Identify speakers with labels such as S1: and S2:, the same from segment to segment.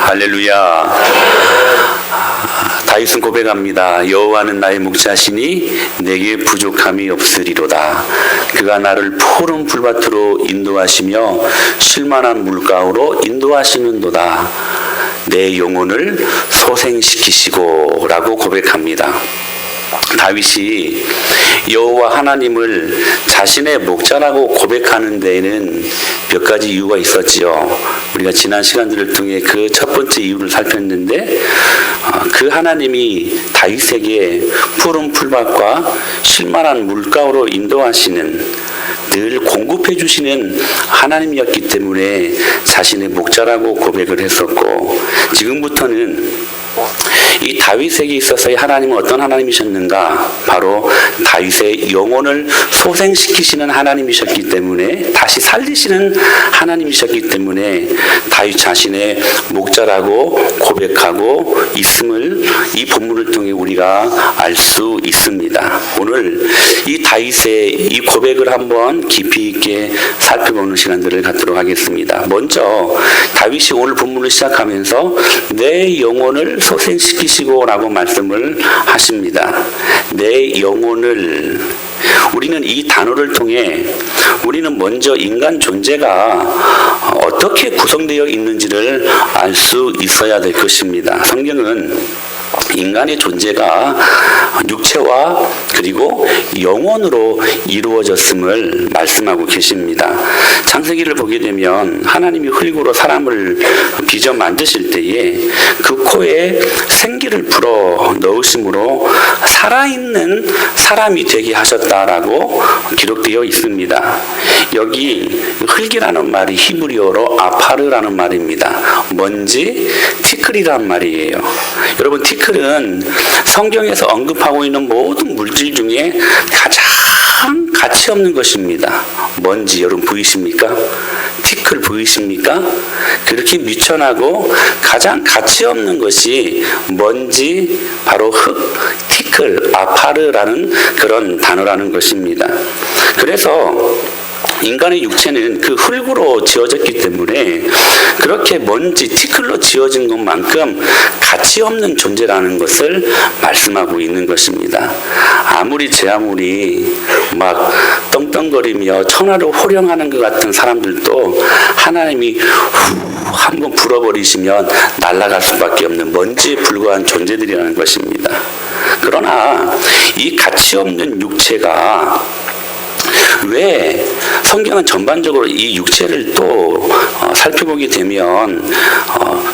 S1: 할렐루야. 다윗은 고백합니다. 여호와는 나의 목자시니 내게 부족함이 없으리로다. 그가 나를 푸른 풀밭으로 인도하시며 쉴만한 물가로 인도하시는도다. 내 영혼을 소생시키시고 라고 고백합니다. 다윗이 여호와 하나님을 자신의 목자라고 고백하는 데에는 몇 가지 이유가 있었지요. 우리가 지난 시간들을 통해 그 첫 번째 이유를 살폈는데, 그 하나님이 다윗에게 푸른 풀밭과 쉴만한 물가로 인도하시는, 늘 공급해 주시는 하나님이었기 때문에 자신의 목자라고 고백을 했었고, 지금부터는 이 다윗에게 있어서의 하나님은 어떤 하나님이셨는가? 바로 다윗의 영혼을 소생시키시는 하나님이셨기 때문에, 다시 살리시는 하나님이셨기 때문에 다윗 자신의 목자라고 고백하고 있음을 이 본문을 통해 우리가 알 수 있습니다. 오늘 이 다윗의 이 고백을 한번 깊이 있게 살펴보는 시간들을 갖도록 하겠습니다. 먼저 다윗이 오늘 본문을 시작하면서 내 영혼을 소생시키시고 라고 말씀을 하십니다. 내 영혼을, 우리는 이 단어를 통해 우리는 먼저 인간 존재가 어떻게 구성되어 있는지를 알 수 있어야 될 것입니다. 성경은 인간의 존재가 육체와 그리고 영혼으로 이루어졌음을 말씀하고 계십니다. 창세기를 보게 되면 하나님이 흙으로 사람을 빚어 만드실 때에 그 코에 생기를 불어 넣으심으로 살아있는 사람이 되게 하셨다라고 기록되어 있습니다. 여기 흙이라는 말이 히브리어로 아파르라는 말입니다. 먼지, 티클이란 말이에요. 여러분, 티클은 성경에서 언급하고 있는 모든 물질 중에 가장 가치 없는 것입니다. 먼지, 여러분 보이십니까? 티클 보이십니까? 그렇게 미천하고 가장 가치 없는 것이 먼지, 바로 흙, 티클, 아파르라는 그런 단어라는 것입니다. 그래서 인간의 육체는 그 흙으로 지어졌기 때문에 그렇게 먼지, 티클로 지어진 것만큼 가치 없는 존재라는 것을 말씀하고 있는 것입니다. 아무리 제 아무리 막 떵떵거리며 천하를 호령하는 것 같은 사람들도 하나님이 한번 불어버리시면 날아갈 수밖에 없는 먼지에 불과한 존재들이라는 것입니다. 그러나 이 가치 없는 육체가, 왜 성경은 전반적으로 이 육체를 또 살펴보게 되면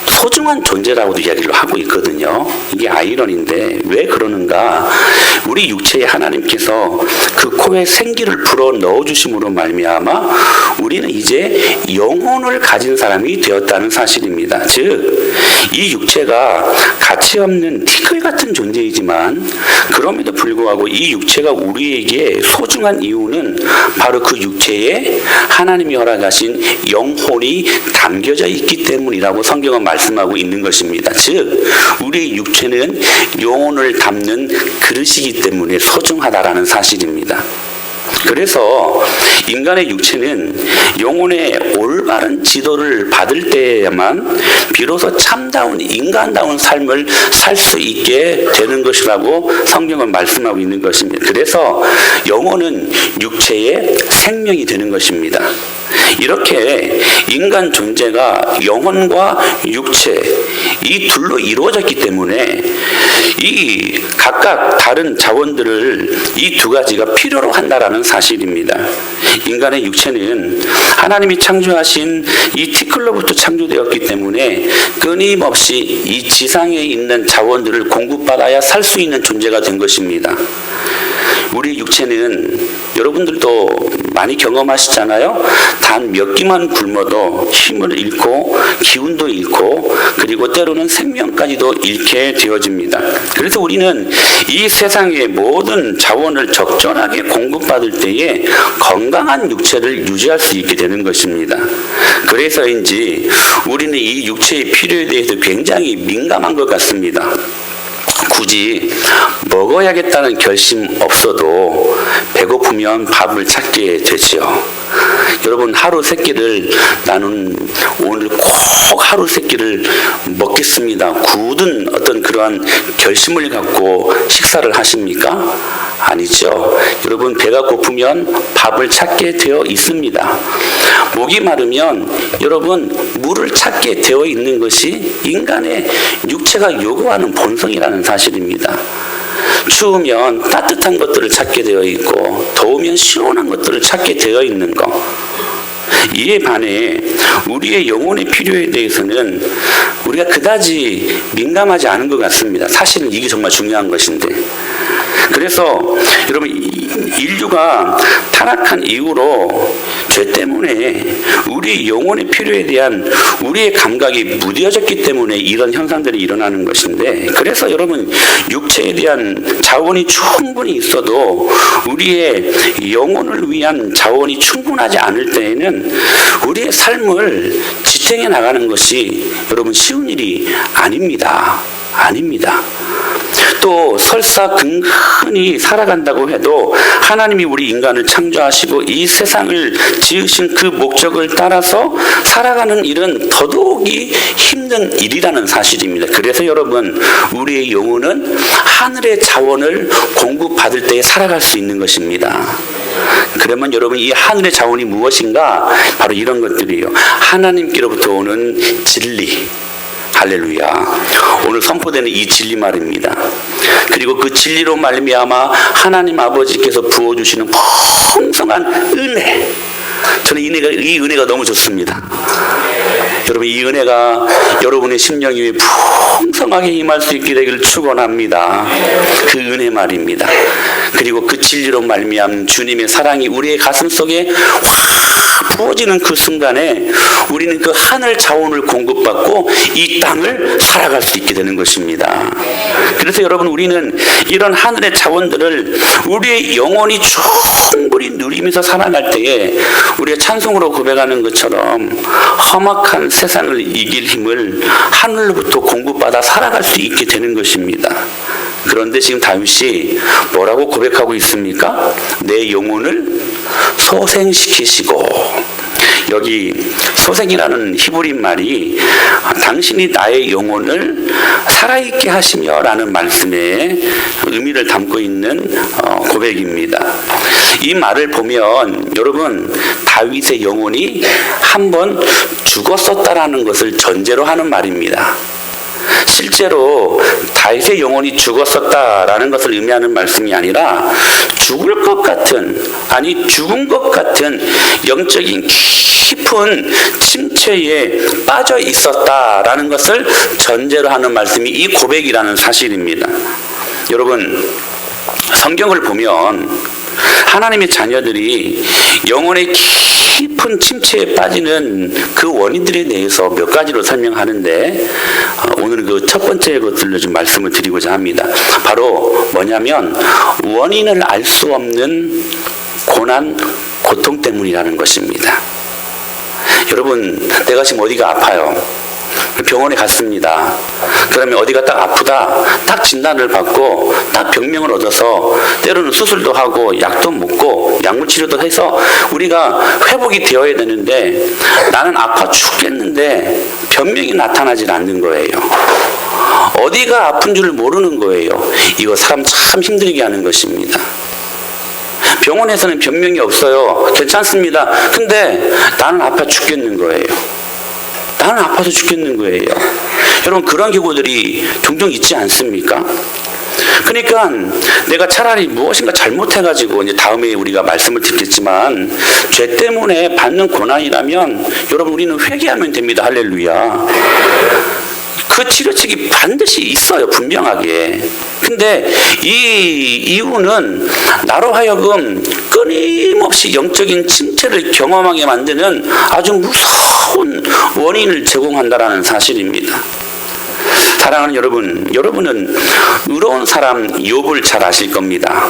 S1: 소중한 존재라고도 이야기를 하고 있거든요. 이게 아이러니인데 왜 그러는가? 우리 육체에 하나님께서 그 코에 생기를 불어 넣어주심으로 말미암아 우리는 이제 영혼을 가진 사람이 되었다는 사실입니다. 즉, 이 육체가 가치 없는 티끌 같은 존재이지만 그럼에도 불구하고 이 육체가 우리에게 소중한 이유는 바로 그 육체에 하나님이 허락하신 영혼이 담겨져 있기 때문이라고 성경은 말씀하고 있는 것입니다. 즉, 우리 육체는 영혼을 담는 그릇이기 때문에 소중하다라는 사실입니다. 그래서 인간의 육체는 영혼의 올바른 지도를 받을 때에만 비로소 참다운 인간다운 삶을 살 수 있게 되는 것이라고 성경은 말씀하고 있는 것입니다. 그래서 영혼은 육체의 생명이 되는 것입니다. 이렇게 인간 존재가 영혼과 육체, 이 둘로 이루어졌기 때문에 이 각각 다른 자원들을 이 두 가지가 필요로 한다라는 사실입니다. 인간의 육체는 하나님이 창조하신 이 티클로부터 창조되었기 때문에 끊임없이 이 지상에 있는 자원들을 공급받아야 살 수 있는 존재가 된 것입니다. 우리 육체는 여러분들도 많이 경험하시잖아요. 단 몇 끼만 굶어도 힘을 잃고 기운도 잃고 그리고 때로는 생명까지도 잃게 되어집니다. 그래서 우리는 이 세상의 모든 자원을 적절하게 공급받을 때에 건강한 육체를 유지할 수 있게 되는 것입니다. 그래서인지 우리는 이 육체의 필요에 대해서 굉장히 민감한 것 같습니다. 굳이 먹어야겠다는 결심 없어도 배고프면 밥을 찾게 되죠. 여러분, 하루 세 끼를 나는 오늘 꼭 하루 세 끼를 먹겠습니다. 굳은 어떤 그러한 결심을 갖고 식사를 하십니까? 아니죠. 여러분, 배가 고프면 밥을 찾게 되어 있습니다. 목이 마르면 여러분, 물을 찾게 되어 있는 것이 인간의 육체가 요구하는 본성이라는 사실입니다. 추우면 따뜻한 것들을 찾게 되어 있고 더우면 시원한 것들을 찾게 되어 있는 것. 이에 반해 우리의 영혼의 필요에 대해서는 우리가 그다지 민감하지 않은 것 같습니다. 사실은 이게 정말 중요한 것인데. 그래서 여러분, 인류가 타락한 이후로 죄 때문에 우리 영혼의 필요에 대한 우리의 감각이 무뎌졌기 때문에 이런 현상들이 일어나는 것인데, 그래서 여러분, 육체에 대한 자원이 충분히 있어도 우리의 영혼을 위한 자원이 충분하지 않을 때에는 우리의 삶을 지탱해 나가는 것이 여러분 쉬운 일이 아닙니다. 아닙니다. 또 설사 근근히 살아간다고 해도 하나님이 우리 인간을 창조하시고 이 세상을 지으신 그 목적을 따라서 살아가는 일은 더더욱이 힘든 일이라는 사실입니다. 그래서 여러분, 우리의 영혼은 하늘의 자원을 공급받을 때에 살아갈 수 있는 것입니다. 그러면 여러분, 이 하늘의 자원이 무엇인가? 바로 이런 것들이에요. 하나님께로부터 오는 진리. 할렐루야. 오늘 선포되는 이 진리 말입니다. 그리고 그 진리로 말미암아 하나님 아버지께서 부어주시는 풍성한 은혜. 저는 이 은혜가 너무 좋습니다. 여러분, 이 은혜가 여러분의 심령 위에 풍성하게 임할 수 있게 되기를 축원합니다. 그 은혜 말입니다. 그리고 그 진리로 말미암은 주님의 사랑이 우리의 가슴 속에 확 부어지는 그 순간에 우리는 그 하늘 자원을 공급받고 이 땅을 살아갈 수 있게 되는 것입니다. 그래서 여러분, 우리는 이런 하늘의 자원들을 우리의 영혼이 충분히 누리면서 살아갈 때에 우리가 찬송으로 고백하는 것처럼 험악한 세상을 이길 힘을 하늘로부터 공급받아 살아갈 수 있게 되는 것입니다. 그런데 지금 다윗이 뭐라고 고백하고 있습니까? 내 영혼을 소생시키시고, 여기 소생이라는 히브리 말이 당신이 나의 영혼을 살아있게 하시며 라는 말씀에 의미를 담고 있는 고백입니다. 이 말을 보면 여러분, 다윗의 영혼이 한번 죽었었다라는 것을 전제로 하는 말입니다. 실제로 다윗의 영혼이 죽었었다라는 것을 의미하는 말씀이 아니라 죽을 것 같은, 아니 죽은 것 같은 영적인 깊은 침체에 빠져 있었다라는 것을 전제로 하는 말씀이 이 고백이라는 사실입니다. 여러분, 성경을 보면 하나님의 자녀들이 영혼의 깊은 침체에 빠지는 그 원인들에 대해서 몇 가지로 설명하는데, 오늘 그 첫 번째 것들로 좀 말씀을 드리고자 합니다. 바로 뭐냐면 원인을 알 수 없는 고난, 고통 때문이라는 것입니다. 여러분, 내가 지금 어디가 아파요. 병원에 갔습니다. 그러면 어디가 딱 아프다, 딱 진단을 받고 딱 병명을 얻어서 때로는 수술도 하고 약도 먹고 약물 치료도 해서 우리가 회복이 되어야 되는데, 나는 아파 죽겠는데 변명이 나타나질 않는 거예요. 어디가 아픈 줄을 모르는 거예요. 이거 사람 참 힘들게 하는 것입니다. 병원에서는 변명이 없어요. 괜찮습니다. 근데 나는 아파 죽겠는 거예요. 나는 아파서 죽겠는 거예요. 여러분, 그런 경우들이 종종 있지 않습니까? 그러니까 내가 차라리 무엇인가 잘못해가지고, 이제 다음에 우리가 말씀을 듣겠지만, 죄 때문에 받는 고난이라면 여러분, 우리는 회개하면 됩니다. 할렐루야. 그 치료책이 반드시 있어요. 분명하게. 근데 이 이유는 나로 하여금 끊임없이 영적인 침체를 경험하게 만드는 아주 무서운 원인을 제공한다라는 사실입니다. 사랑하는 여러분, 여러분은 의로운 사람 욥을 잘 아실 겁니다.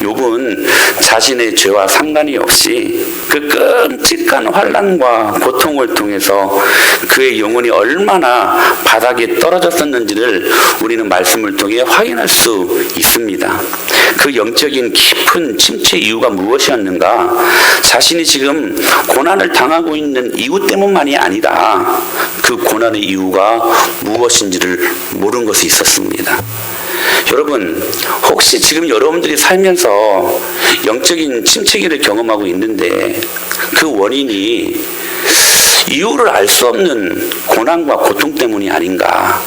S1: 욥은 자신의 죄와 상관이 없이 그 끔찍한 환난과 고통을 통해서 그의 영혼이 얼마나 바닥에 떨어졌었는지를 우리는 말씀을 통해 확인할 수 있습니다. 그 영적인 깊은 침체 이유가 무엇이었는가? 자신이 지금 고난을 당하고 있는 이유 때문만이 아니라 그 고난의 이유가 무엇인지를 모르는 것이 있었습니다. 여러분, 혹시 지금 여러분들이 살면서 영적인 침체기를 경험하고 있는데 그 원인이 이유를 알 수 없는 고난과 고통 때문이 아닌가?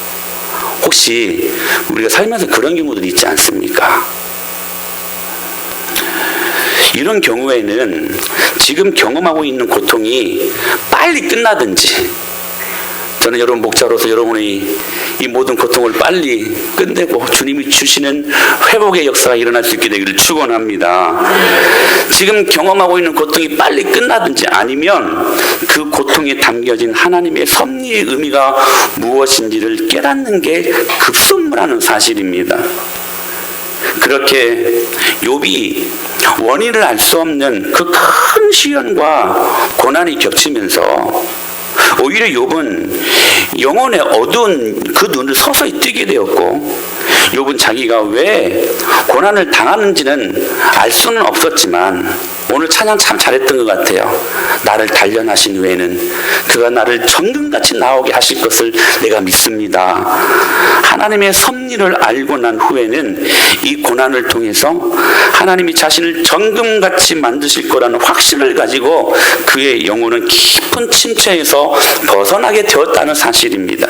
S1: 혹시 우리가 살면서 그런 경우들이 있지 않습니까? 이런 경우에는 지금 경험하고 있는 고통이 빨리 끝나든지, 저는 여러분 목자로서 여러분의 이 모든 고통을 빨리 끝내고 주님이 주시는 회복의 역사가 일어날 수 있게 되기를 축원합니다. 지금 경험하고 있는 고통이 빨리 끝나든지 아니면 그 고통에 담겨진 하나님의 섭리의 의미가 무엇인지를 깨닫는 게 급선무라는 사실입니다. 그렇게 욥이 원인을 알 수 없는 그 큰 시련과 고난이 겹치면서 오히려 욥은 영혼의 어두운 그 눈을 서서히 뜨게 되었고, 욥은 자기가 왜 고난을 당하는지는 알 수는 없었지만 오늘 찬양 참 잘했던 것 같아요. 나를 단련하신 후에는 그가 나를 정금같이 나오게 하실 것을 내가 믿습니다. 하나님의 섭리를 알고 난 후에는 이 고난을 통해서 하나님이 자신을 정금같이 만드실 거라는 확신을 가지고 그의 영혼은 깊은 침체에서 벗어나게 되었다는 사실입니다.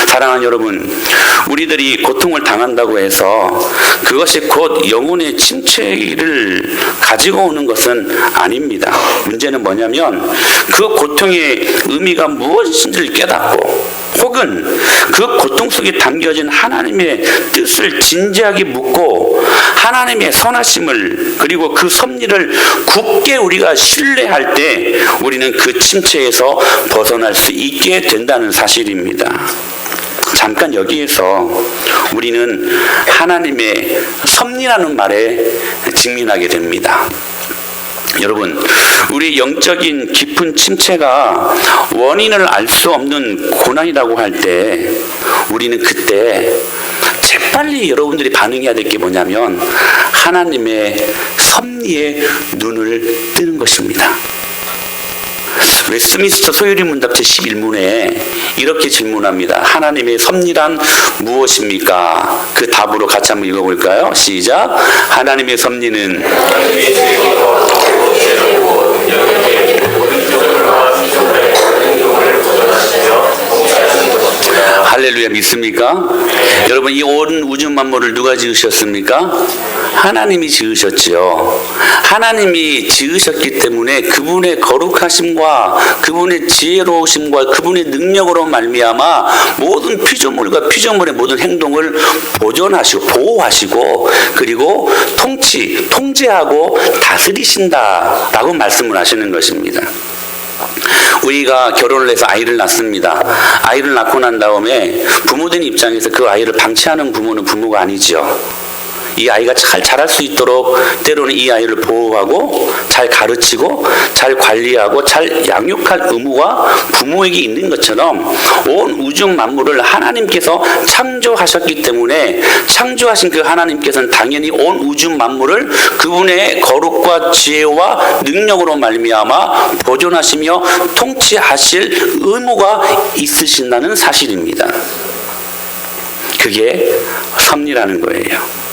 S1: 사랑하는 여러분, 우리들이 고통을 당한다고 해서 그것이 곧 영혼의 침체를 가지고 오는 것은 아닙니다. 문제는 뭐냐면 그 고통의 의미가 무엇인지를 깨닫고, 혹은 그 고통 속에 담겨진 하나님의 뜻을 진지하게 묻고 하나님의 선하심을, 그리고 그 섭리를 굳게 우리가 신뢰할 때 우리는 그 침체에서 벗어날 수 있게 된다는 사실입니다. 잠깐 여기에서 우리는 하나님의 섭리라는 말에 직면하게 됩니다. 여러분, 우리 영적인 깊은 침체가 원인을 알 수 없는 고난이라고 할 때 우리는 그때 재빨리 여러분들이 반응해야 될 게 뭐냐면 하나님의 섭리의 눈을 뜨는 것입니다. 웨스트민스터 소요리 문답 제11문에 이렇게 질문합니다. 하나님의 섭리란 무엇입니까? 그 답으로 같이 한번 읽어볼까요? 시작. 하나님의 섭리는 할렐루야, 믿습니까? 여러분, 이 온 우주 만물을 누가 지으셨습니까? 하나님이 지으셨지요. 하나님이 지으셨기 때문에 그분의 거룩하심과 그분의 지혜로우심과 그분의 능력으로 말미암아 모든 피조물과 피조물의 모든 행동을 보존하시고 보호하시고 그리고 통제하고 다스리신다라고 말씀을 하시는 것입니다. 우리가 결혼을 해서 아이를 낳습니다. 아이를 낳고 난 다음에 부모된 입장에서 그 아이를 방치하는 부모는 부모가 아니죠. 이 아이가 잘 자랄 수 있도록 때로는 이 아이를 보호하고 잘 가르치고 잘 관리하고 잘 양육할 의무가 부모에게 있는 것처럼 온 우주 만물을 하나님께서 창조하셨기 때문에 창조하신 그 하나님께서는 당연히 온 우주 만물을 그분의 거룩과 지혜와 능력으로 말미암아 보존하시며 통치하실 의무가 있으신다는 사실입니다. 그게 섭리라는 거예요.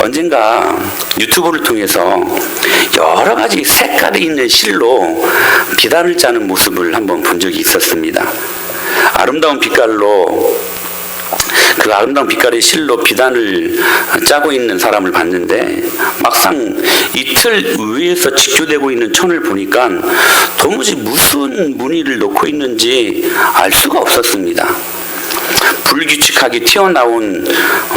S1: 언젠가 유튜브를 통해서 여러 가지 색깔이 있는 실로 비단을 짜는 모습을 한번 본 적이 있었습니다. 아름다운 빛깔로 그 아름다운 빛깔의 실로 비단을 짜고 있는 사람을 봤는데 막상 이 틀 위에서 직조되고 있는 천을 보니까 도무지 무슨 무늬를 놓고 있는지 알 수가 없었습니다. 불규칙하게 튀어나온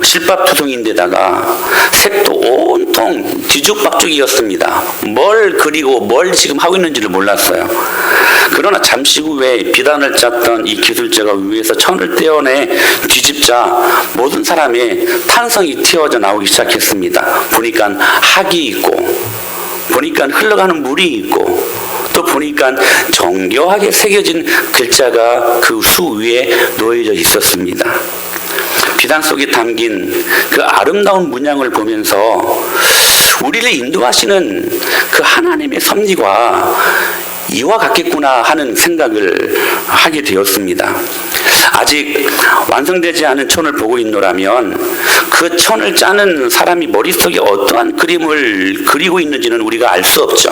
S1: 실밥투성인데다가 색도 온통 뒤죽박죽이었습니다. 뭘 그리고 뭘 지금 하고 있는지를 몰랐어요. 그러나 잠시 후에 비단을 짰던 이 기술자가 위에서 천을 떼어내 뒤집자 모든 사람의 탄성이 튀어져 나오기 시작했습니다. 보니까 학이 있고, 보니까 흘러가는 물이 있고, 또 보니까 정교하게 새겨진 글자가 그 수 위에 놓여져 있었습니다. 비단 속에 담긴 그 아름다운 문양을 보면서 우리를 인도하시는 그 하나님의 섭리가 이와 같겠구나 하는 생각을 하게 되었습니다. 아직 완성되지 않은 천을 보고 있노라면 그 천을 짜는 사람이 머릿속에 어떠한 그림을 그리고 있는지는 우리가 알 수 없죠.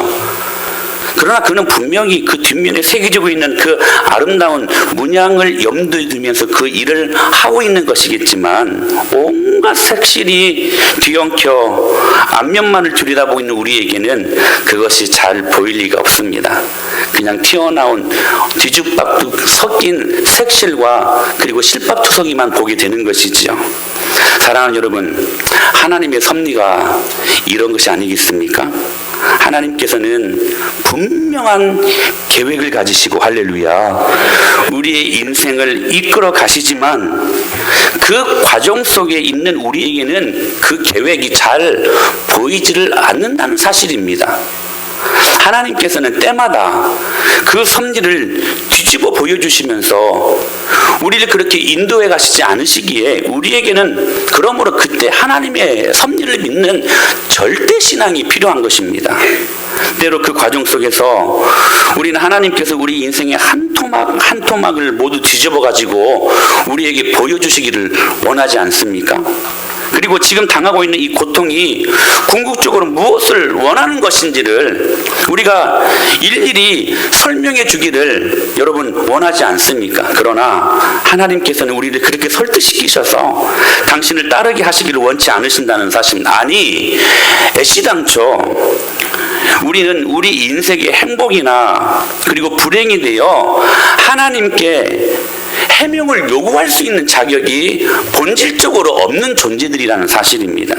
S1: 그러나 그는 분명히 그 뒷면에 새겨지고 있는 그 아름다운 문양을 염두에 두면서 그 일을 하고 있는 것이겠지만, 온갖 색실이 뒤엉켜 앞면만을 들여다보고 있는 우리에게는 그것이 잘 보일 리가 없습니다. 그냥 튀어나온 뒤죽박죽 섞인 색실과 그리고 실밥투성이만 보게 되는 것이지요. 사랑하는 여러분, 하나님의 섭리가 이런 것이 아니겠습니까? 하나님께서는 분명한 계획을 가지시고, 할렐루야, 우리의 인생을 이끌어 가시지만 그 과정 속에 있는 우리에게는 그 계획이 잘 보이지를 않는다는 사실입니다. 하나님께서는 때마다 그 섭리를 뒤집어 보여주시면서 우리를 그렇게 인도해 가시지 않으시기에 우리에게는 그러므로 그때 하나님의 섭리를 믿는 절대 신앙이 필요한 것입니다. 때로 그 과정 속에서 우리는 하나님께서 우리 인생의 한 토막 한 토막을 모두 뒤집어 가지고 우리에게 보여주시기를 원하지 않습니까? 그리고 지금 당하고 있는 이 고통이 궁극적으로 무엇을 원하는 것인지를 우리가 일일이 설명해 주기를 여러분 원하지 않습니까? 그러나 하나님께서는 우리를 그렇게 설득시키셔서 당신을 따르게 하시기를 원치 않으신다는 사실. 아니, 애시당초 우리는 우리 인생의 행복이나 그리고 불행이 되어 하나님께 해명을 요구할 수 있는 자격이 본질적으로 없는 존재들이라는 사실입니다.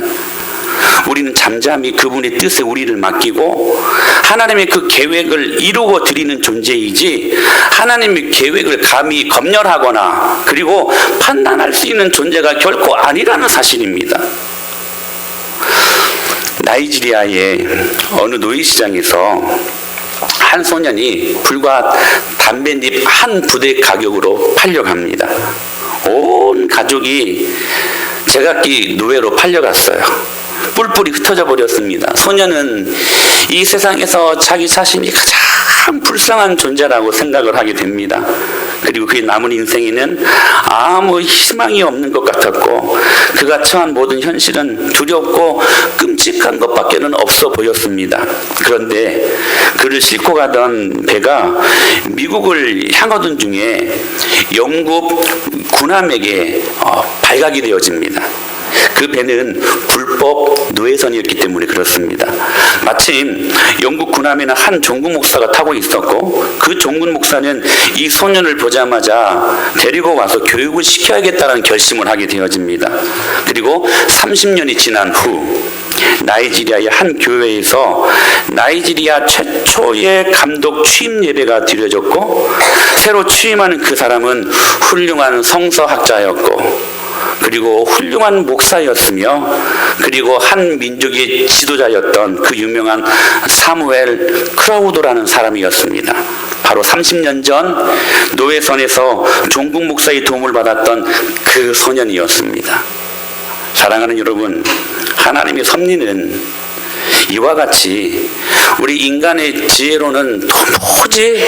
S1: 우리는 잠잠히 그분의 뜻에 우리를 맡기고 하나님의 그 계획을 이루어 드리는 존재이지, 하나님의 계획을 감히 검열하거나 그리고 판단할 수 있는 존재가 결코 아니라는 사실입니다. 나이지리아의 어느 노예시장에서 한 소년이 불과 담뱃잎 한 부대 가격으로 팔려갑니다. 온 가족이 제각기 노예로 팔려갔어요. 뿔뿔이 흩어져 버렸습니다. 소년은 이 세상에서 자기 자신이 가장 불쌍한 존재라고 생각을 하게 됩니다. 그리고 그의 남은 인생에는 아무 희망이 없는 것 같았고, 그가 처한 모든 현실은 두렵고 끔찍한 것밖에는 없어 보였습니다. 그런데 그를 싣고 가던 배가 미국을 향하던 중에 영국 군함에게 발각이 되어집니다. 그 배는 불법 노예선이었기 때문에 그렇습니다. 마침 영국 군함에는 한 종군 목사가 타고 있었고, 그 종군 목사는 이 소년을 보자마자 데리고 와서 교육을 시켜야겠다는 결심을 하게 되어집니다. 그리고 30년이 지난 후 나이지리아의 한 교회에서 나이지리아 최초의 감독 취임 예배가 드려졌고, 새로 취임하는 그 사람은 훌륭한 성서학자였고 그리고 훌륭한 목사였으며, 그리고 한 민족의 지도자였던 그 유명한 사무엘 크라우도라는 사람이었습니다. 바로 30년 전 노예선에서 종국 목사의 도움을 받았던 그 소년이었습니다. 사랑하는 여러분, 하나님의 섭리는 이와 같이 우리 인간의 지혜로는 도무지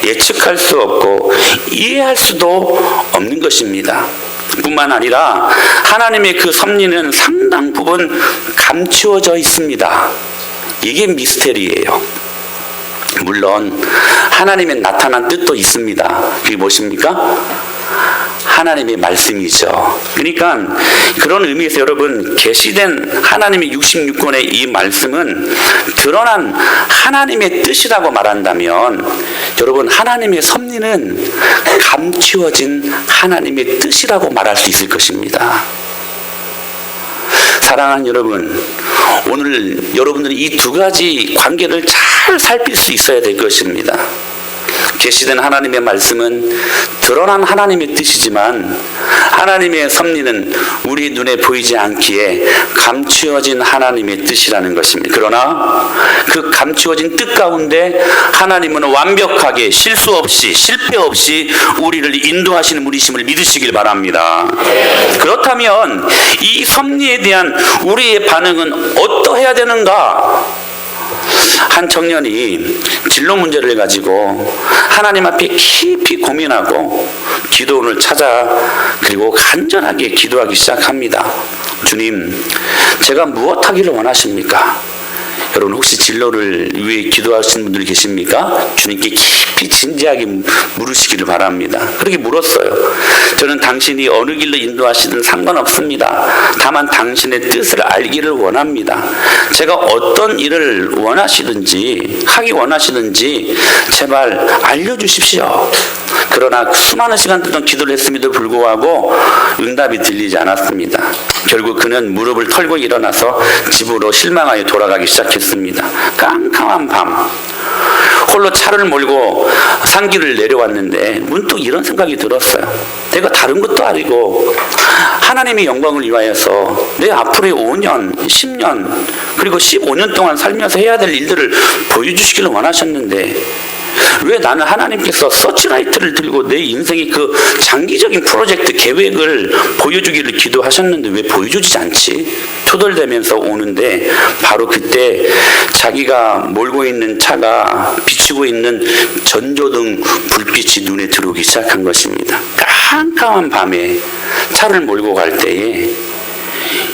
S1: 예측할 수 없고 이해할 수도 없는 것입니다. 뿐만 아니라 하나님의 그 섭리는 상당 부분 감추어져 있습니다. 이게 미스테리예요. 물론 하나님의 나타난 뜻도 있습니다. 그게 무엇입니까? 하나님의 말씀이죠. 그러니까 그런 의미에서 여러분, 계시된 하나님의 66권의 이 말씀은 드러난 하나님의 뜻이라고 말한다면, 여러분, 하나님의 섭리는 감추어진 하나님의 뜻이라고 말할 수 있을 것입니다. 사랑하는 여러분, 오늘 여러분들이 이 두 가지 관계를 잘 살필 수 있어야 될 것입니다. 계시된 하나님의 말씀은 드러난 하나님의 뜻이지만, 하나님의 섭리는 우리 눈에 보이지 않기에 감추어진 하나님의 뜻이라는 것입니다. 그러나 그 감추어진 뜻 가운데 하나님은 완벽하게 실수 없이 실패 없이 우리를 인도하시는 분이심을 믿으시길 바랍니다. 그렇다면 이 섭리에 대한 우리의 반응은 어떠해야 되는가? 한 청년이 진로 문제를 가지고 하나님 앞에 깊이 고민하고 기도원을 찾아 그리고 간절하게 기도하기 시작합니다. 주님, 제가 무엇 하기를 원하십니까? 여러분, 혹시 진로를 위해 기도하시는 분들이 계십니까? 주님께 깊이 진지하게 물으시기를 바랍니다. 그렇게 물었어요. 저는 당신이 어느 길로 인도하시든 상관없습니다. 다만 당신의 뜻을 알기를 원합니다. 제가 어떤 일을 원하시든지 하기 원하시든지 제발 알려주십시오. 그러나 수많은 시간 동안 기도를 했음에도 불구하고 응답이 들리지 않았습니다. 결국 그는 무릎을 털고 일어나서 집으로 실망하여 돌아가기 시작했습니다. 깜깜한 밤, 홀로 차를 몰고 산길을 내려왔는데 문득 이런 생각이 들었어요. 내가 다른 것도 아니고 하나님의 영광을 위하여서 내 앞으로의 5년, 10년, 그리고 15년 동안 살면서 해야 될 일들을 보여주시기를 원하셨는데, 왜 나는 하나님께서 서치라이트를 들고 내 인생의 그 장기적인 프로젝트 계획을 보여주기를 기도하셨는데 왜 보여주지 않지? 투덜대면서 오는데, 바로 그때 자기가 몰고 있는 차가 비추고 있는 전조등 불빛이 눈에 들어오기 시작한 것입니다. 깜깜한 밤에 차를 몰고 갈 때에,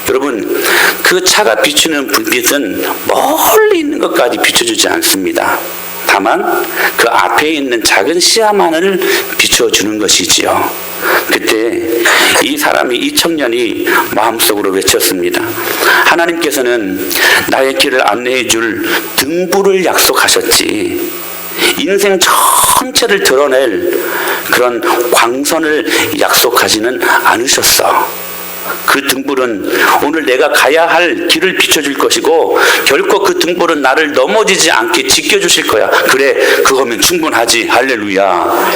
S1: 여러분, 그 차가 비추는 불빛은 멀리 있는 것까지 비춰주지 않습니다. 다만 그 앞에 있는 작은 시야만을 비춰주는 것이지요. 그때 이 사람이, 이 청년이 마음속으로 외쳤습니다. 하나님께서는 나의 길을 안내해 줄 등불을 약속하셨지, 인생 전체를 드러낼 그런 광선을 약속하지는 않으셨어. 그 등불은 오늘 내가 가야 할 길을 비춰줄 것이고, 결코 그 등불은 나를 넘어지지 않게 지켜주실 거야. 그래, 그거면 충분하지. 할렐루야.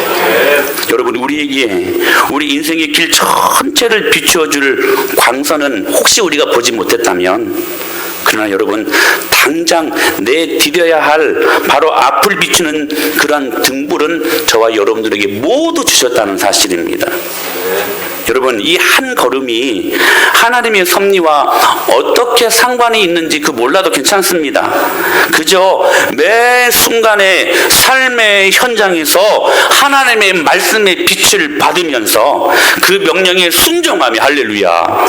S1: 여러분, 우리에게 우리 인생의 길 전체를 비춰줄 광선은 혹시 우리가 보지 못했다면, 그러나 여러분, 당장 내디뎌야 할 바로 앞을 비추는 그러한 등불은 저와 여러분들에게 모두 주셨다는 사실입니다. 여러분, 이 한 걸음이 하나님의 섭리와 어떻게 상관이 있는지 그 몰라도 괜찮습니다. 그저 매 순간의 삶의 현장에서 하나님의 말씀의 빛을 받으면서 그 명령에 순종하며, 할렐루야,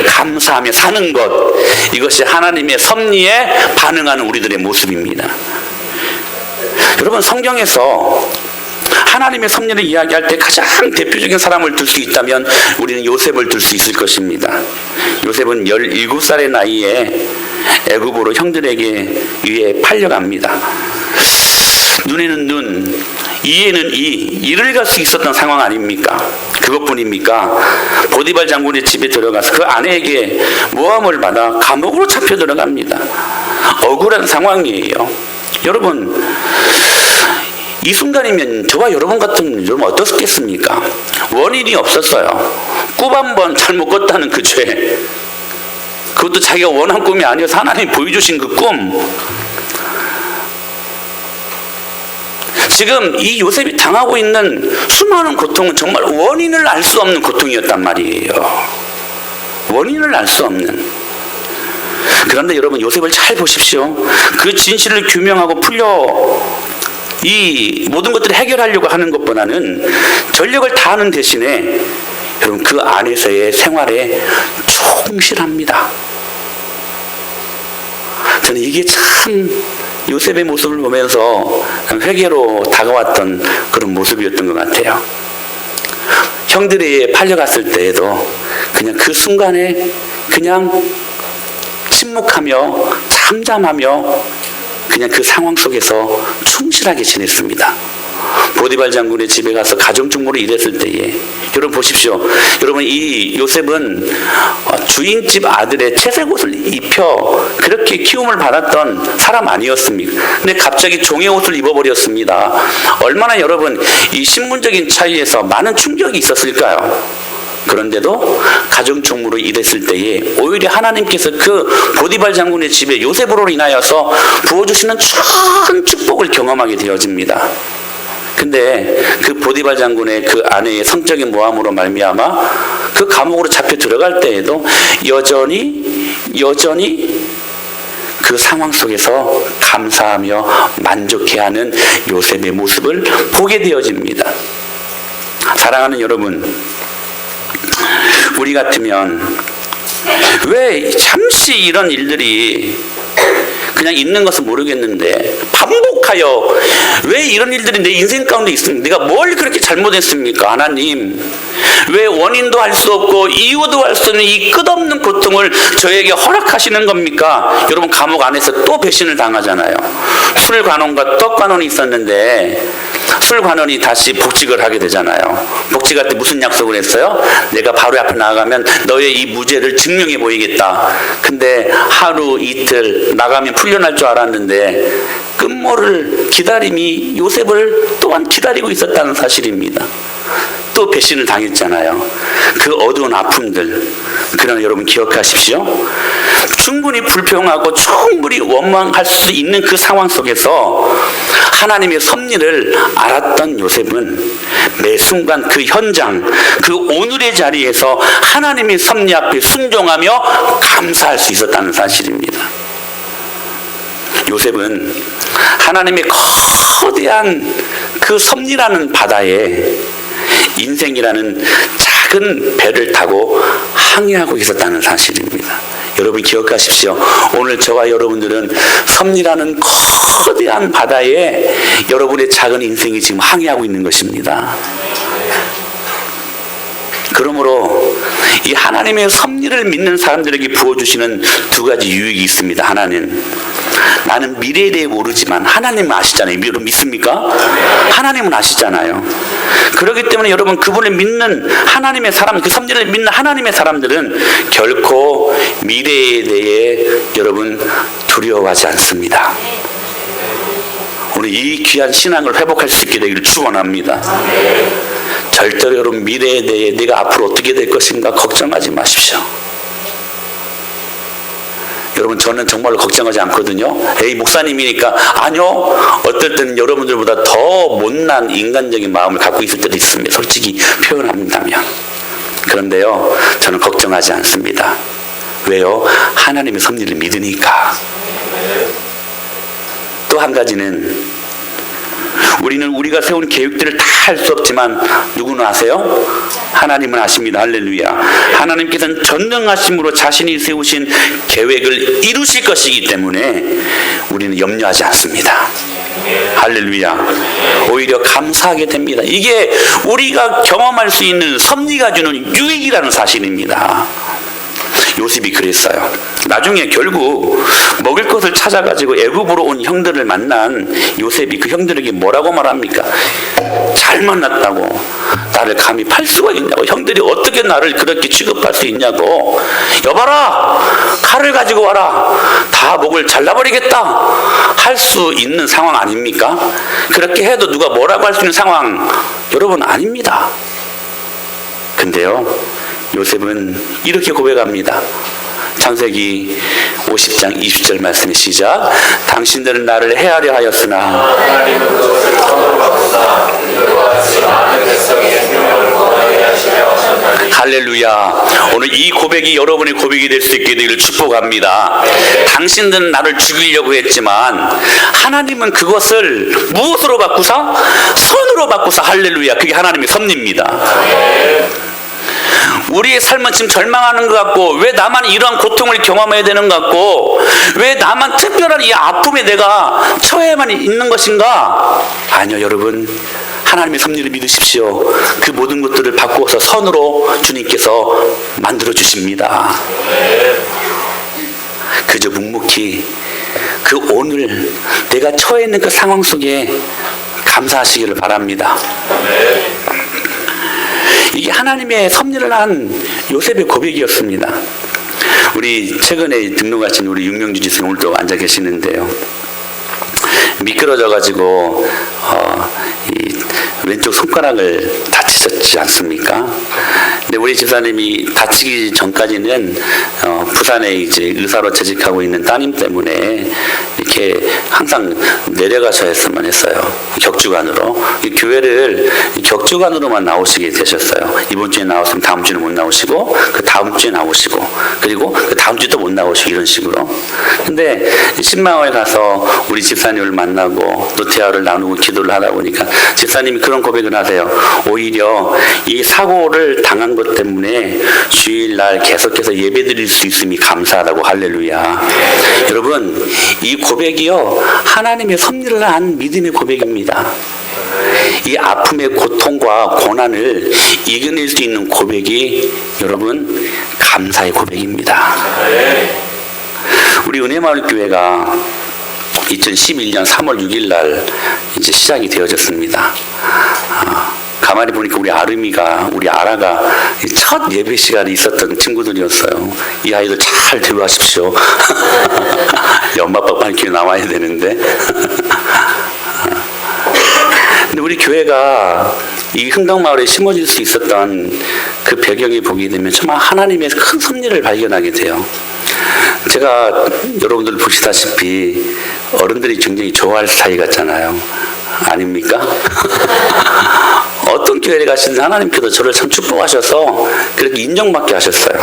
S1: 감사하며 사는 것, 이것이 하나님의 섭리에 반응하는 우리들의 모습입니다. 여러분, 성경에서 하나님의 섭리를 이야기할 때 가장 대표적인 사람을 들 수 있다면 우리는 요셉을 들 수 있을 것입니다. 요셉은 17살의 나이에 애굽으로 형들에게 의해 팔려갑니다. 눈에는 눈, 이에는 이, 이를 갈 수 있었던 상황 아닙니까? 그것뿐입니까? 보디발 장군의 집에 들어가서 그 아내에게 모함을 받아 감옥으로 잡혀 들어갑니다. 억울한 상황이에요. 여러분, 이 순간이면 저와 여러분 같은 여러분 어떻겠습니까? 원인이 없었어요. 꿈 한 번 잘못 꿨다는 그 죄, 그것도 자기가 원한 꿈이 아니어서 하나님이 보여주신 그 꿈. 지금 이 요셉이 당하고 있는 수많은 고통은 정말 원인을 알 수 없는 고통이었단 말이에요. 원인을 알 수 없는. 그런데 여러분, 요셉을 잘 보십시오. 그 진실을 규명하고 풀려 이 모든 것들을 해결하려고 하는 것보다는 전력을 다하는 대신에 여러분, 그 안에서의 생활에 충실합니다. 저는 이게 참 요셉의 모습을 보면서 회개로 다가왔던 그런 모습이었던 것 같아요. 형들에게 팔려갔을 때에도 그냥 그 순간에 그냥 침묵하며 잠잠하며 그냥 그 상황 속에서 충실하게 지냈습니다. 보디발 장군의 집에 가서 가정주부로 일했을 때에 여러분 보십시오. 여러분 이 요셉은 주인집 아들의 채색 옷을 입혀 그렇게 키움을 받았던 사람 아니었습니까? 근데 갑자기 종의 옷을 입어버렸습니다. 얼마나 여러분 이 신분적인 차이에서 많은 충격이 있었을까요? 그런데도 가정주부로 일했을 때에 오히려 하나님께서 그 보디발 장군의 집에 요셉으로 인하여서 부어주시는 큰 축복을 경험하게 되어집니다. 근데 그 보디발 장군의 그 아내의 성적인 모함으로 말미암아 그 감옥으로 잡혀 들어갈 때에도 여전히 그 상황 속에서 감사하며 만족해하는 요셉의 모습을 보게 되어집니다. 사랑하는 여러분, 우리 같으면 왜 잠시 이런 일들이 그냥 있는 것은 모르겠는데 반복하여 왜 이런 일들이 내 인생 가운데 있습니까? 내가 뭘 그렇게 잘못했습니까? 하나님, 왜 원인도 알 수 없고 이유도 알 수 없는 이 끝없는 고통을 저에게 허락하시는 겁니까? 여러분 감옥 안에서 또 배신을 당하잖아요. 술관원과 떡관원이 있었는데 술관원이 다시 복직을 하게 되잖아요. 복직할 때 무슨 약속을 했어요? 내가 바로 앞에 나가면 너의 이 무죄를 증명해 보이겠다. 근데 하루 이틀 나가면 풀려날 줄 알았는데 끝모를 기다림이 요셉을 또한 기다리고 있었다는 사실입니다. 또 배신을 당했잖아요. 그 어두운 아픔들. 그러나 여러분 기억하십시오. 충분히 불평하고 충분히 원망할 수 있는 그 상황 속에서 하나님의 섭리를 알았던 요셉은 매 순간 그 현장, 그 오늘의 자리에서 하나님의 섭리 앞에 순종하며 감사할 수 있었다는 사실입니다. 요셉은 하나님의 거대한 그 섭리라는 바다에 인생이라는 작은 배를 타고 항해하고 있었다는 사실입니다. 여러분 기억하십시오. 오늘 저와 여러분들은 섭리라는 거대한 바다에 여러분의 작은 인생이 지금 항해하고 있는 것입니다. 그러므로 이 하나님의 섭리를 믿는 사람들에게 부어주시는 두 가지 유익이 있습니다. 하나는 나는 미래에 대해 모르지만 하나님은 아시잖아요. 여러분 믿습니까? 하나님은 아시잖아요. 그렇기 때문에 여러분 그분을 믿는 하나님의 사람, 그 섭리를 믿는 하나님의 사람들은 결코 미래에 대해 여러분 두려워하지 않습니다. 오늘 이 귀한 신앙을 회복할 수 있게 되기를 축원합니다. 절대로 여러분 미래에 대해 내가 앞으로 어떻게 될 것인가 걱정하지 마십시오. 여러분 저는 정말로 걱정하지 않거든요. 에이 목사님이니까. 아니요. 어떨 때는 여러분들보다 더 못난 인간적인 마음을 갖고 있을 때도 있습니다. 솔직히 표현한다면. 그런데요 저는 걱정하지 않습니다. 왜요? 하나님의 섭리를 믿으니까. 또 한 가지는 우리는 우리가 세운 계획들을 다 할 수 없지만 누구는 아세요? 하나님은 아십니다. 할렐루야. 하나님께서는 전능하심으로 자신이 세우신 계획을 이루실 것이기 때문에 우리는 염려하지 않습니다. 할렐루야. 오히려 감사하게 됩니다. 이게 우리가 경험할 수 있는 섭리가 주는 유익이라는 사실입니다. 요셉이 그랬어요. 나중에 결국 먹을 것을 찾아가지고 애굽으로 온 형들을 만난 요셉이 그 형들에게 뭐라고 말합니까? 잘 만났다고. 나를 감히 팔 수가 있냐고. 형들이 어떻게 나를 그렇게 취급할 수 있냐고. 여봐라, 칼을 가지고 와라. 다 목을 잘라버리겠다. 할 수 있는 상황 아닙니까? 그렇게 해도 누가 뭐라고 할 수 있는 상황 여러분 아닙니다. 근데요 요셉은 이렇게 고백합니다. 창세기 50장 20절 말씀의 시작. 당신들은 나를 해하려 하였으나 할렐루야. 오늘 이 고백이 여러분의 고백이 될 수 있게 되기를 축복합니다. 당신들은 나를 죽이려고 했지만 하나님은 그것을 무엇으로 바꾸사? 선으로 바꾸사. 할렐루야. 그게 하나님의 섭리입니다. 우리의 삶은 지금 절망하는 것 같고 왜 나만 이러한 고통을 경험해야 되는 것 같고 왜 나만 특별한 이 아픔에 내가 처해만 있는 것인가? 아니요 여러분, 하나님의 섭리를 믿으십시오. 그 모든 것들을 바꾸어서 선으로 주님께서 만들어 주십니다. 그저 묵묵히 그 오늘 내가 처해 있는 그 상황 속에 감사하시기를 바랍니다. 이게 하나님의 섭리를 한 요셉의 고백이었습니다. 우리 최근에 등록하신 우리 윤명주 지사 오늘도 앉아 계시는데요. 미끄러져가지고 이 왼쪽 손가락을 다치셨지 않습니까? 근데 우리 집사님이 다치기 전까지는 부산에 이제 의사로 재직하고 있는 따님 때문에 이렇게 항상 내려가셔야만 했어요. 격주간으로. 이 교회를 격주간으로만 나오시게 되셨어요. 이번 주에 나왔으면 다음 주는 못 나오시고, 그 다음 주에 나오시고, 그리고 그 다음 주도 못 나오시고, 이런 식으로. 근데 신망을 가서 우리 집사님을 만나고 또 대화를 나누고 기도를 하다 보니까 집사님이 그런 고백을 하세요. 오히려 이 사고를 당한 것 때문에 주일날 계속해서 예배드릴 수 있음이 감사하다고. 할렐루야. 여러분, 이 고백이요, 하나님의 섭리를 한 믿음의 고백입니다. 이 아픔의 고통과 고난을 이겨낼 수 있는 고백이 여러분 감사의 고백입니다. 우리 은혜마을교회가 2011년 3월 6일 날 이제 시작이 되어졌습니다. 가만히 보니까 우리 우리 아라가 첫 예배 시간에 있었던 친구들이었어요. 이 아이들 잘 대우하십시오. 엄마 아빠 빨리 교회 나와야 되는데. 근데 우리 교회가 이 흥덕마을에 심어질 수 있었던 그 배경에 보게 되면 정말 하나님의 큰 섭리를 발견하게 돼요. 제가 여러분들 보시다시피 어른들이 굉장히 좋아할 스타일 같잖아요. 아닙니까? 어떤 교회에 가시든 하나님께서 저를 참 축복하셔서 그렇게 인정받게 하셨어요.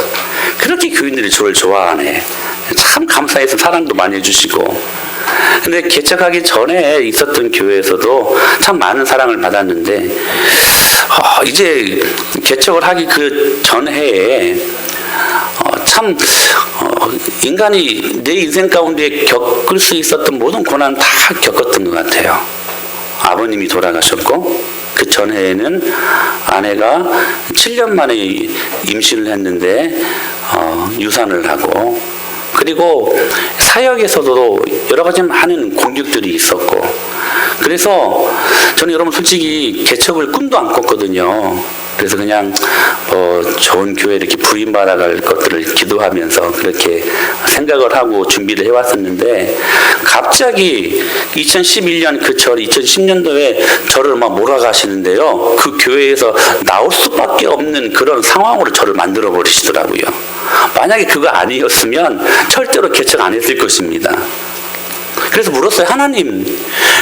S1: 그렇게 교인들이 저를 좋아하네. 참 감사해서 사랑도 많이 해주시고. 근데 개척하기 전에 있었던 교회에서도 참 많은 사랑을 받았는데 이제 개척을 하기 그 전해에 참 인간이 내 인생 가운데 겪을 수 있었던 모든 고난 다 겪었던 것 같아요. 아버님이 돌아가셨고 그 전해에는 아내가 7년 만에 임신을 했는데 유산을 하고, 그리고 사역에서도 여러 가지 많은 공격들이 있었고, 그래서 저는 여러분 솔직히 개척을 꿈도 안 꿨거든요. 그래서 그냥 좋은 교회 이렇게 부임받아갈 것들을 기도하면서 그렇게 생각을 하고 준비를 해왔었는데, 갑자기 2011년 그 절 2010년도에 저를 막 몰아가시는데요. 그 교회에서 나올 수밖에 없는 그런 상황으로 저를 만들어 버리시더라고요. 만약에 그거 아니었으면 절대로 개척 안 했을 것입니다. 그래서 물었어요. 하나님,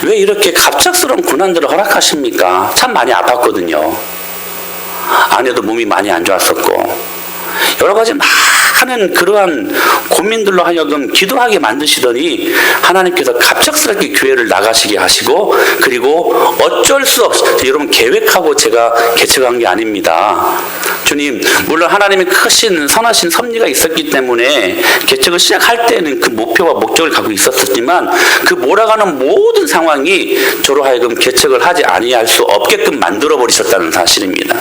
S1: 왜 이렇게 갑작스러운 고난들을 허락하십니까? 참 많이 아팠거든요. 아내도 몸이 많이 안 좋았었고, 여러 가지 많은 그러한 고민들로 하여금 기도하게 만드시더니 하나님께서 갑작스럽게 교회를 나가시게 하시고, 그리고 어쩔 수 없이 여러분 계획하고 제가 개척한 게 아닙니다. 주님, 물론 하나님의 크신 선하신 섭리가 있었기 때문에 개척을 시작할 때는 그 목표와 목적을 갖고 있었지만, 그 몰아가는 모든 상황이 저로 하여금 개척을 하지 아니할 수 없게끔 만들어 버리셨다는 사실입니다.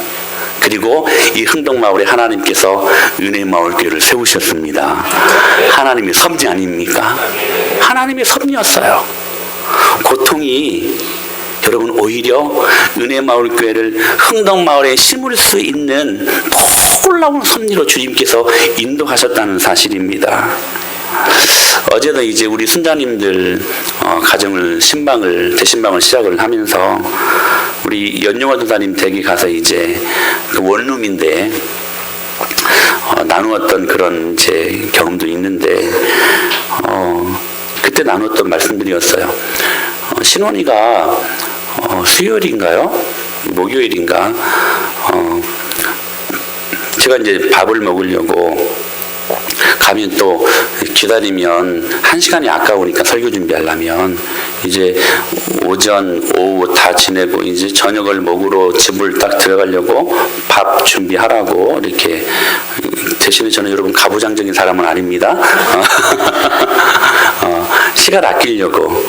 S1: 그리고 이 흥덕마을에 하나님께서 은혜마을교회를 세우셨습니다. 하나님의 섭리 아닙니까? 하나님의 섭리였어요. 고통이 여러분 오히려 은혜마을교회를 흥덕마을에 심을 수 있는 놀라운 섭리로 주님께서 인도하셨다는 사실입니다. 어제도 이제 우리 순자님들 가정을 대신방을 시작을 하면서 우리 연용화 도사님 댁에 가서 이제 그 원룸인데 나누었던 그런 제 경험도 있는데 그때 나눴던 말씀들이었어요. 신원이가 수요일인가요? 목요일인가? 제가 이제 밥을 먹으려고 가면 또 기다리면 1시간이 아까우니까 설교 준비하려면 이제 오전, 오후 다 지내고 이제 저녁을 먹으러 집을 딱 들어가려고 밥 준비하라고 이렇게. 대신에 저는 여러분 가부장적인 사람은 아닙니다. 시간 아끼려고.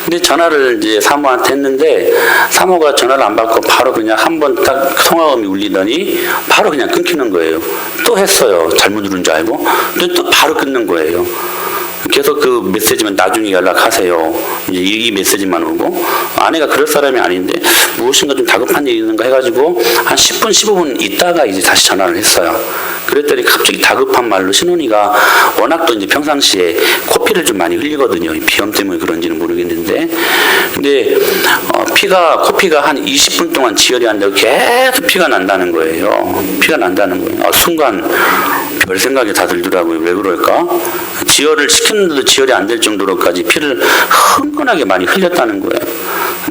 S1: 근데 전화를 이제 사모한테 했는데 사모가 전화를 안 받고 바로 그냥 한 번 딱 통화음이 울리더니 바로 그냥 끊기는 거예요. 또 했어요. 잘못 누른 줄 알고. 근데 또 바로 끊는 거예요. 계속 그 메시지만 나중에 연락하세요. 이제 이 메시지만 오고 아내가 그럴 사람이 아닌데 무엇인가 좀 다급한 일이 있는가 해가지고 한 10분 15분 있다가 이제 다시 전화를 했어요. 그랬더니 갑자기 다급한 말로 신혼이가 워낙 또 이제 평상시에 코피를 좀 많이 흘리거든요. 비염 때문에 그런지는 모르겠는데 근데 코피가 한 20분 동안 지혈이 안 되고 계속 피가 난다는 거예요. 피가 난다는 거예요. 순간 별 생각이 다 들더라고요. 왜 그럴까? 지혈을 시켰는데도 지혈이 안 될 정도로까지 피를 흥건하게 많이 흘렸다는 거예요.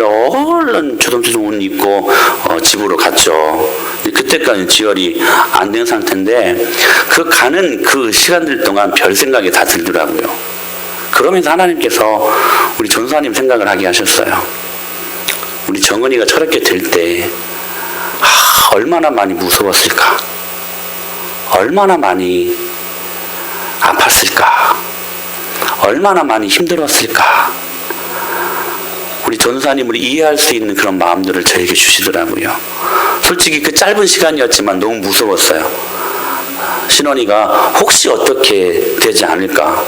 S1: 얼른 조동조동 옷 입고 집으로 갔죠. 그때까지 지혈이 안 된 상태인데 그 가는 그 시간들 동안 별 생각이 다 들더라고요. 그러면서 하나님께서 우리 전사님 생각을 하게 하셨어요. 우리 정은이가 저렇게 될 때 얼마나 많이 무서웠을까? 얼마나 많이 아팠을까? 얼마나 많이 힘들었을까? 우리 전사님을 이해할 수 있는 그런 마음들을 저에게 주시더라고요. 솔직히 그 짧은 시간이었지만 너무 무서웠어요. 신원이가 혹시 어떻게 되지 않을까?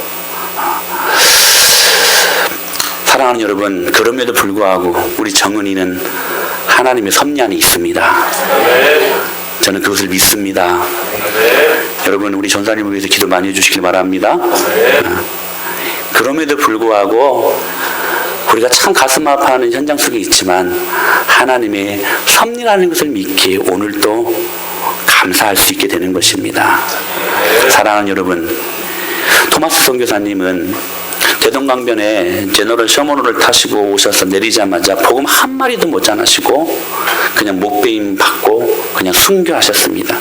S1: 사랑하는 여러분, 그럼에도 불구하고 우리 정은이는 하나님의 섭리 안에 있습니다. 저는 그것을 믿습니다. 여러분, 우리 전사님을 위해서 기도 많이 해주시길 바랍니다. 그럼에도 불구하고 우리가 참 가슴 아파하는 현장 속에 있지만 하나님의 섭리라는 것을 믿기에 오늘도 감사할 수 있게 되는 것입니다. 사랑하는 여러분, 토마스 선교사님은 대동강변에 제너럴 셔먼호를 타시고 오셔서 내리자마자 복음 한 마리도 못 전하시고 그냥 목베임 받고 그냥 순교하셨습니다.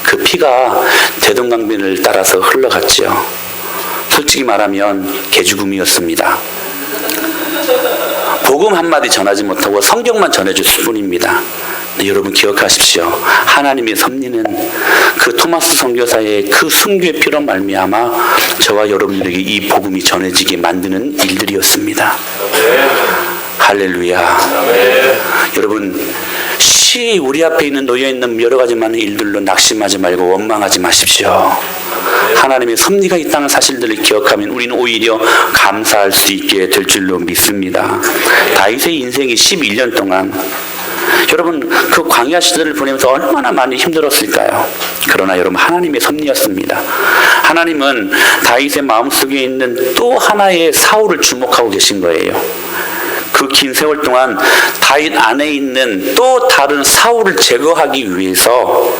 S1: 그 피가 대동강변을 따라서 흘러갔지요. 솔직히 말하면 개죽음이었습니다. 복음 한마디 전하지 못하고 성경만 전해줬을 뿐입니다. 여러분 기억하십시오. 하나님의 섭리는 그 토마스 선교사의 그 순교의 피로 말미암아 저와 여러분들에게 이 복음이 전해지게 만드는 일들이었습니다. 할렐루야. 여러분 우리 앞에 있는 놓여있는 여러 가지 많은 일들로 낙심하지 말고 원망하지 마십시오. 하나님의 섭리가 있다는 사실들을 기억하면 우리는 오히려 감사할 수 있게 될 줄로 믿습니다. 다윗의 인생이 11년 동안 여러분 그 광야 시대를 보내면서 얼마나 많이 힘들었을까요? 그러나 여러분 하나님의 섭리였습니다. 하나님은 다윗의 마음속에 있는 또 하나의 사울을 주목하고 계신 거예요. 그 긴 세월 동안 다윗 안에 있는 또 다른 사울을 제거하기 위해서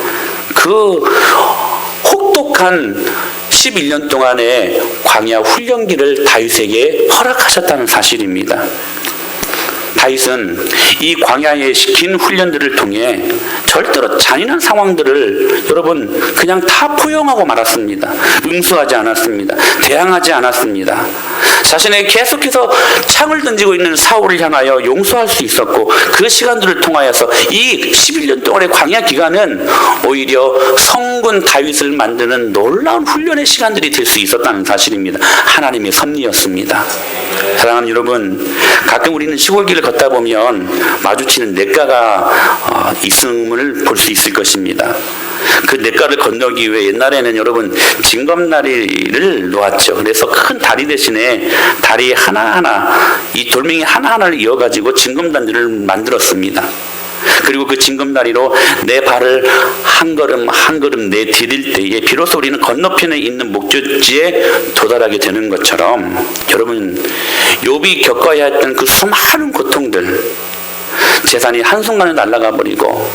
S1: 그 혹독한 11년 동안의 광야 훈련기를 다윗에게 허락하셨다는 사실입니다. 다윗은 이 광야의 긴 훈련들을 통해 절대로 잔인한 상황들을 여러분 그냥 다 포용하고 말았습니다. 응수하지 않았습니다. 대항하지 않았습니다. 자신에게 계속해서 창을 던지고 있는 사울을 향하여 용서할 수 있었고 그 시간들을 통하여서 이 11년 동안의 광야 기간은 오히려 성군 다윗을 만드는 놀라운 훈련의 시간들이 될 수 있었다는 사실입니다. 하나님의 섭리였습니다. 사랑하는 여러분, 가끔 우리는 시골길을 걷다 보면 마주치는 냇가가 있음을 볼 수 있을 것입니다. 그 냇가를 건너기 위해 옛날에는 여러분 징검다리를 놓았죠. 그래서 큰 다리 대신에 다리 하나하나 이 돌멩이 하나하나를 이어가지고 징검다리를 만들었습니다. 그리고 그 징검다리로 내 발을 한 걸음 한 걸음 내디딜 때에 비로소 우리는 건너편에 있는 목적지에 도달하게 되는 것처럼 여러분 욥이 겪어야 했던 그 수많은 고통들, 재산이 한순간에 날아가 버리고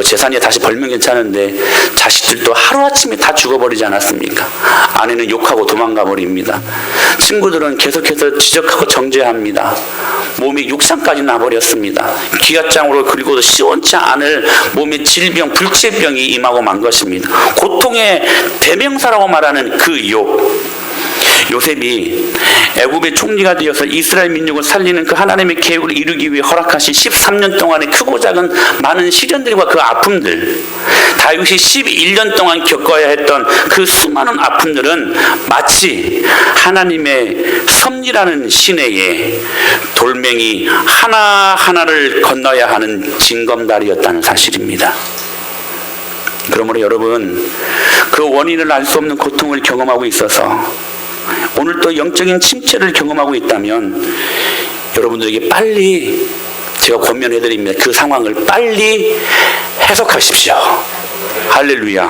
S1: 재산이 다시 벌면 괜찮은데 자식들도 하루아침에 다 죽어버리지 않았습니까? 아내는 욕하고 도망가 버립니다. 친구들은 계속해서 지적하고 정죄합니다. 몸에 육상까지 나버렸습니다. 기아장으로 그리고도 시원치 않을 몸의 질병, 불치병이 임하고 만 것입니다. 고통의 대명사라고 말하는 그 욥. 요셉이 애굽의 총리가 되어서 이스라엘 민족을 살리는 그 하나님의 계획을 이루기 위해 허락하신 13년 동안의 크고 작은 많은 시련들과 그 아픔들, 다윗이 11년 동안 겪어야 했던 그 수많은 아픔들은 마치 하나님의 섭리라는 시내에 돌멩이 하나하나를 건너야 하는 징검다리였다는 사실입니다. 그러므로 여러분, 그 원인을 알 수 없는 고통을 경험하고 있어서 오늘 또 영적인 침체를 경험하고 있다면 여러분들에게 빨리 제가 권면해드립니다. 그 상황을 빨리 해석하십시오. 할렐루야.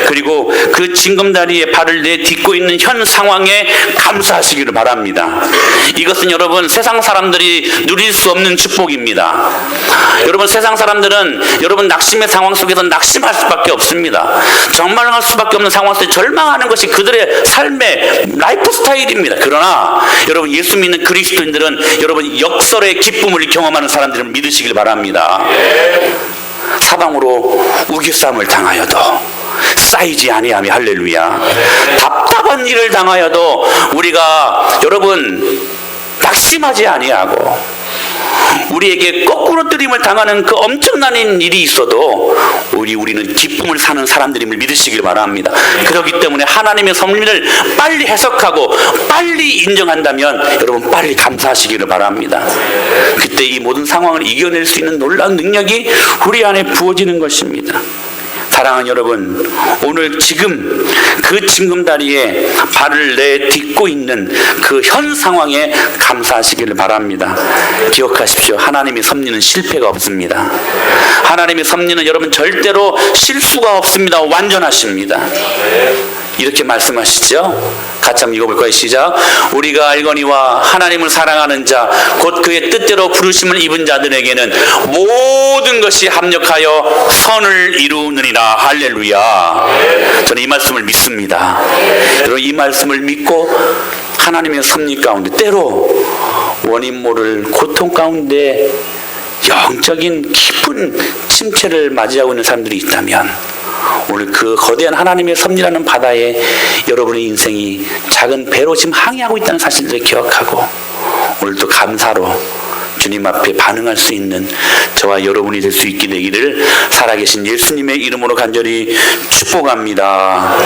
S1: 그리고 그 징검다리에 발을 내딛고 있는 현 상황에 감사하시기를 바랍니다. 이것은 여러분 세상 사람들이 누릴 수 없는 축복입니다. 여러분 세상 사람들은 여러분 낙심의 상황 속에서 낙심할 수밖에 없습니다. 절망할 수밖에 없는 상황 속에 절망하는 것이 그들의 삶의 라이프 스타일입니다. 그러나 여러분 예수 믿는 그리스도인들은 여러분 역설의 기쁨을 경험하는 사람들을 믿으시길 바랍니다. 사방으로 우겨싸움을 당하여도 쌓이지 아니하며 할렐루야. 답답한 일을 당하여도 우리가 여러분 낙심하지 아니하고 우리에게 거꾸로 뜨림을 당하는 그 엄청난 일이 있어도 우리는 기쁨을 사는 사람들임을 믿으시길 바랍니다. 그렇기 때문에 하나님의 섭리를 빨리 해석하고 빨리 인정한다면 여러분 빨리 감사하시기를 바랍니다. 그때 이 모든 상황을 이겨낼 수 있는 놀라운 능력이 우리 안에 부어지는 것입니다. 사랑하는 여러분, 오늘 지금 그 징검다리에 발을 내딛고 있는 그 현 상황에 감사하시기를 바랍니다. 기억하십시오. 하나님의 섭리는 실패가 없습니다. 하나님의 섭리는 여러분 절대로 실수가 없습니다. 완전하십니다. 이렇게 말씀하시죠. 같이 한번 읽어볼까요? 시작. 우리가 알거니와 하나님을 사랑하는 자 곧 그의 뜻대로 부르심을 입은 자들에게는 모든 것이 합력하여 선을 이루느니라. 할렐루야. 저는 이 말씀을 믿습니다. 여러분 이 말씀을 믿고 하나님의 섭리 가운데 때로 원인 모를 고통 가운데 영적인 깊은 침체를 맞이하고 있는 사람들이 있다면 오늘 그 거대한 하나님의 섭리라는 바다에 여러분의 인생이 작은 배로 지금 항해하고 있다는 사실들을 기억하고 오늘도 감사로 주님 앞에 반응할 수 있는 저와 여러분이 될 수 있게 되기를 살아계신 예수님의 이름으로 간절히 축복합니다.